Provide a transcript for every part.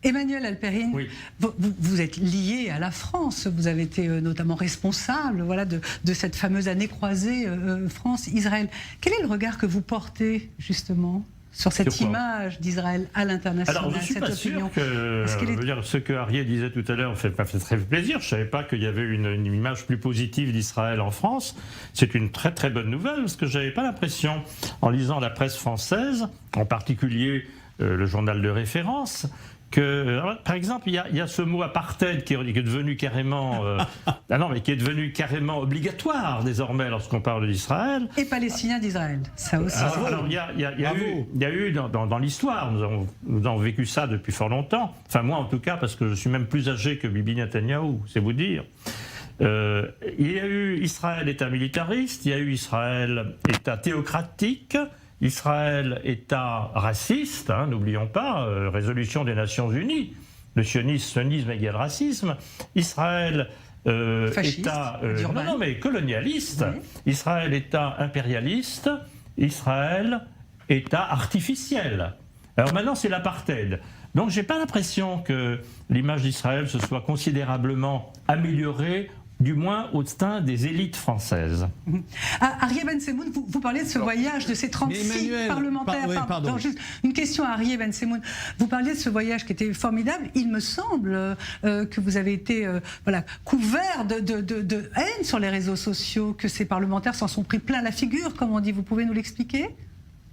Emmanuel Halperin, oui. vous êtes lié à la France, vous avez été notamment responsable de cette fameuse année croisée France-Israël. Quel est le regard que vous portez justement sur cette image d'Israël à l'international? Alors je ne suis pas sûr que, ce que Arié disait tout à l'heure fait très plaisir. Je ne savais pas qu'il y avait une image plus positive d'Israël en France. C'est une très très bonne nouvelle, parce que je n'avais pas l'impression, en lisant la presse française, en particulier le journal de référence, par exemple, il y a ce mot apartheid qui est devenu carrément, qui est devenu carrément obligatoire désormais lorsqu'on parle d'Israël. Et palestinien d'Israël, ça aussi. Alors, il y a eu dans l'histoire, nous avons vécu ça depuis fort longtemps. Enfin moi en tout cas, parce que je suis même plus âgé que Bibi Netanyahou, c'est vous dire. Il y a eu Israël État militariste, il y a eu Israël État théocratique. Israël, État raciste, n'oublions pas, résolution des Nations Unies, le sionisme égale racisme. Israël, État colonialiste. Oui. Israël, État impérialiste. Israël, État artificiel. Alors maintenant, c'est l'apartheid. Donc, j'ai pas l'impression que l'image d'Israël se soit considérablement améliorée, du moins au sein des élites françaises. Arié Ben Semoun, vous parlez de ce voyage, de ces 36 parlementaires. Juste une question à Arié Ben Semoun. Vous parliez de ce voyage qui était formidable. Il me semble que vous avez été couvert de haine sur les réseaux sociaux, que ces parlementaires s'en sont pris plein la figure, comme on dit. Vous pouvez nous l'expliquer ?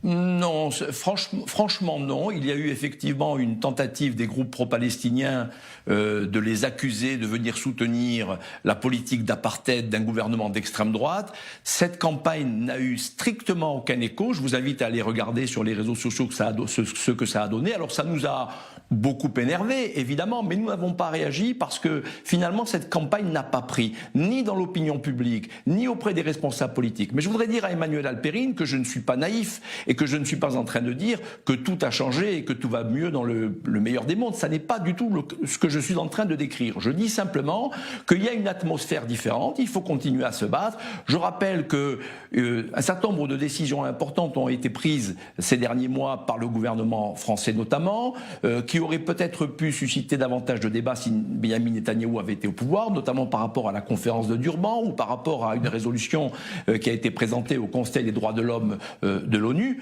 Non, franchement non. Il y a eu effectivement une tentative des groupes pro-palestiniens de les accuser de venir soutenir la politique d'apartheid d'un gouvernement d'extrême droite. Cette campagne n'a eu strictement aucun écho. Je vous invite à aller regarder sur les réseaux sociaux ce que ça a donné. Alors ça nous a beaucoup énervé, évidemment, mais nous n'avons pas réagi parce que finalement cette campagne n'a pas pris, ni dans l'opinion publique, ni auprès des responsables politiques. Mais je voudrais dire à Emmanuel Halperin que je ne suis pas naïf et que je ne suis pas en train de dire que tout a changé et que tout va mieux dans le meilleur des mondes. Ça n'est pas du tout ce que je suis en train de décrire. Je dis simplement qu'il y a une atmosphère différente, il faut continuer à se battre. Je rappelle que un certain nombre de décisions importantes ont été prises ces derniers mois par le gouvernement français notamment, qui aurait peut-être pu susciter davantage de débats si Benyamin Netanyahou avait été au pouvoir, notamment par rapport à la conférence de Durban ou par rapport à une résolution qui a été présentée au Conseil des droits de l'homme de l'ONU.